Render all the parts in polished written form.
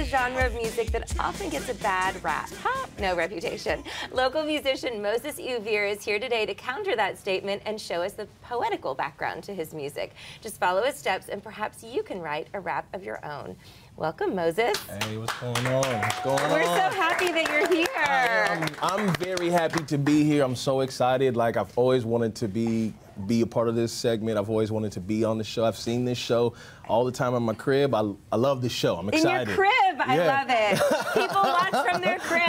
genre of music that often gets a bad rap. Ha! No reputation. Local musician Moses Uvere is here today to counter that statement and show us the poetical background to his music. Just follow his steps and perhaps you can write a rap of your own. Welcome, Moses. Hey, what's going on? What's going on? We're so happy that you're here. I'm very happy to be here. I'm so excited. Like, I've always wanted to be a part of this segment. I've always wanted to be on the show. I've seen this show all the time in my crib. I love this show. I'm excited. In your crib? I love it. People watch from their crib.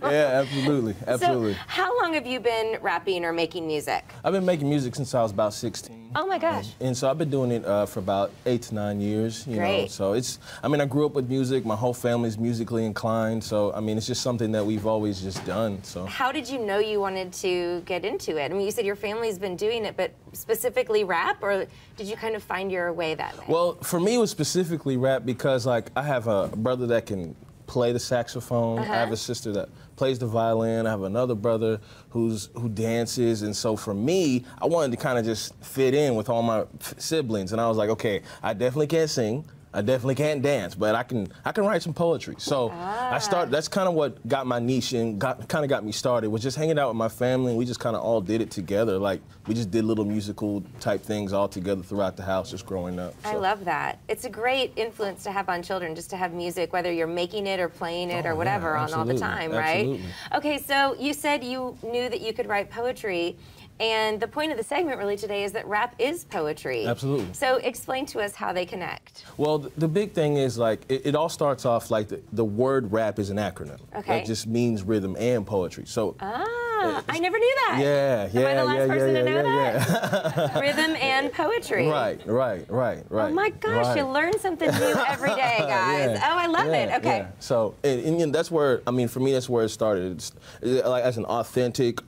Yeah, absolutely. Absolutely. So, how long have you been rapping or making music? I've been making music since I was about 16. Oh my gosh. And so I've been doing it for about 8 to 9 years. You Great. know, so it's, I mean, I grew up with music. My whole family's musically inclined. So, I mean, it's just something that we've always just done. So. How did you know you wanted to get into it? I mean, you said your family's been doing it, but specifically rap, or did you kind of find your way that way? Well, for me, it was specifically rap because, like, I have a brother that can play the saxophone. I have a sister that plays the violin. I have another brother who dances. And so for me, I wanted to kind of just fit in with all my siblings. And I was like, okay, I definitely can't sing. I definitely can't dance, but I can write some poetry. So I started, that's kind of what got my niche and kind of got me started, was just hanging out with my family, and we just kind of all did it together. Like, we just did little musical type things all together throughout the house just growing up. So. I love that. It's a great influence to have on children, just to have music, whether you're making it or playing it or whatever, on all the time, right? Absolutely. Okay, so you said you knew that you could write poetry. And the point of the segment really today is that rap is poetry. Absolutely. So explain to us how they connect. Well, the big thing is, like, it all starts off like the word rap is an acronym. Okay. It just means rhythm and poetry. So. I never knew that. Yeah. Am I the last person to know that? Rhythm and poetry. Right. Oh my gosh, you learn something new every day, guys. Oh, I love it. Okay. Yeah. So, and that's where, I mean, for me, that's where it started. It's like as an authentic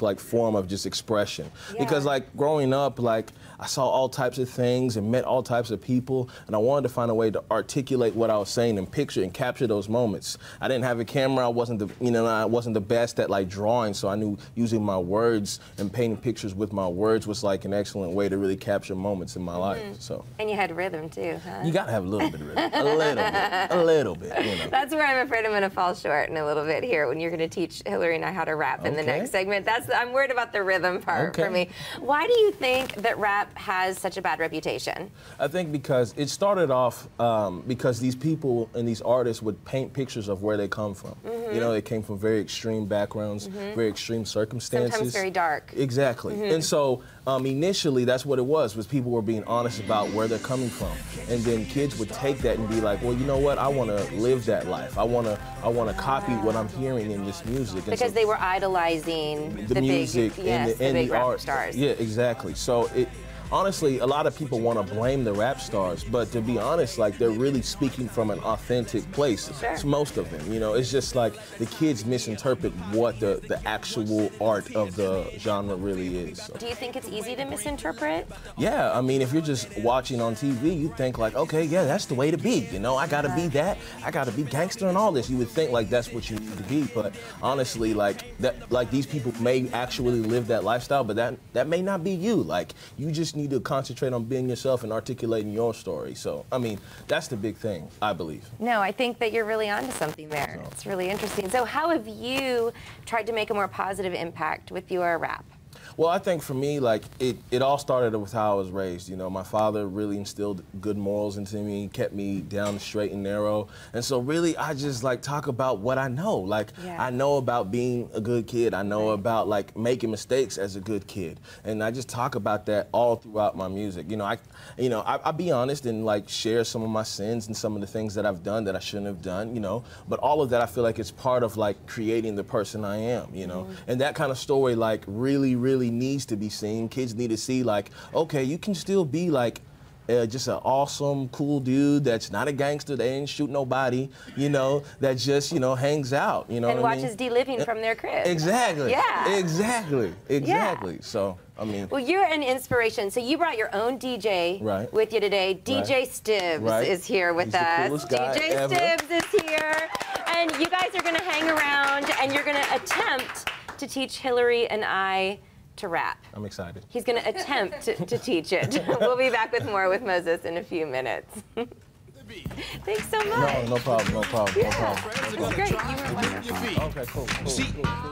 like form of just expression. Because like growing up, like I saw all types of things and met all types of people, and I wanted to find a way to articulate what I was saying and picture and capture those moments. I didn't have a camera. I wasn't the best at like drawing, so I knew using my words and painting pictures with my words was like an excellent way to really capture moments in my life. So. And you had rhythm too, huh? You gotta have a little bit of rhythm, a little bit. You know. That's where I'm afraid I'm gonna fall short in a little bit here when you're gonna teach Hillary and I how to rap in the next segment. I'm worried about the rhythm part for me. Why do you think that rap has such a bad reputation? I think because it started off because these people and these artists would paint pictures of where they come from. You know, they came from very extreme backgrounds, very extreme circumstances. Sometimes very dark. Exactly. And so initially that's what it was people were being honest about where they're coming from. And then kids would take that and be like, well, you know what, I want to live that life. I want to copy what I'm hearing in this music. And because they were idolizing the music and the big rap art stars. Yeah, exactly. So honestly, a lot of people want to blame the rap stars, but to be honest, like, they're really speaking from an authentic place. Sure. It's most of them, you know. It's just like the kids misinterpret what the actual art of the genre really is. So. Do you think it's easy to misinterpret? Yeah, I mean, if you're just watching on TV, you think like, okay, yeah, that's the way to be. You know, I gotta be that. I gotta be gangster and all this. You would think like that's what you need to be, but honestly, like these people may actually live that lifestyle, but that may not be you. Like, you just need to concentrate on being yourself and articulating your story. So, I mean, that's the big thing, I believe. No, I think that you're really onto something there. So. It's really interesting. So how have you tried to make a more positive impact with your rap? Well, I think for me, like, it all started with how I was raised. You know, my father really instilled good morals into me, kept me down the straight and narrow. And so really, I just, like, talk about what I know. like, I know about being a good kid. I know about, like, making mistakes as a good kid. And I just talk about that all throughout my music. You know, I be honest and, like, share some of my sins and some of the things that I've done that I shouldn't have done, you know. But all of that, I feel like it's part of, like, creating the person I am, you know. And that kind of story, like, really needs to be seen. Kids need to see, like, okay, you can still be like just an awesome, cool dude that's not a gangster, that ain't shoot nobody, you know, that just, you know, hangs out, you know. And watches D-Living from their crib. Exactly. Yeah. Exactly. Yeah. So, I mean. Well, you're an inspiration. So you brought your own DJ with you today. DJ Stibbs is here with us. He's the coolest guy ever. Stibbs is here. And you guys are going to hang around and you're going to attempt to teach Hillary and I to rap. I'm excited. He's going to attempt to teach it. We'll be back with more with Moses in a few minutes. Thanks so much. No problem, no problem, no problem. It was great. You were wonderful. Okay, cool.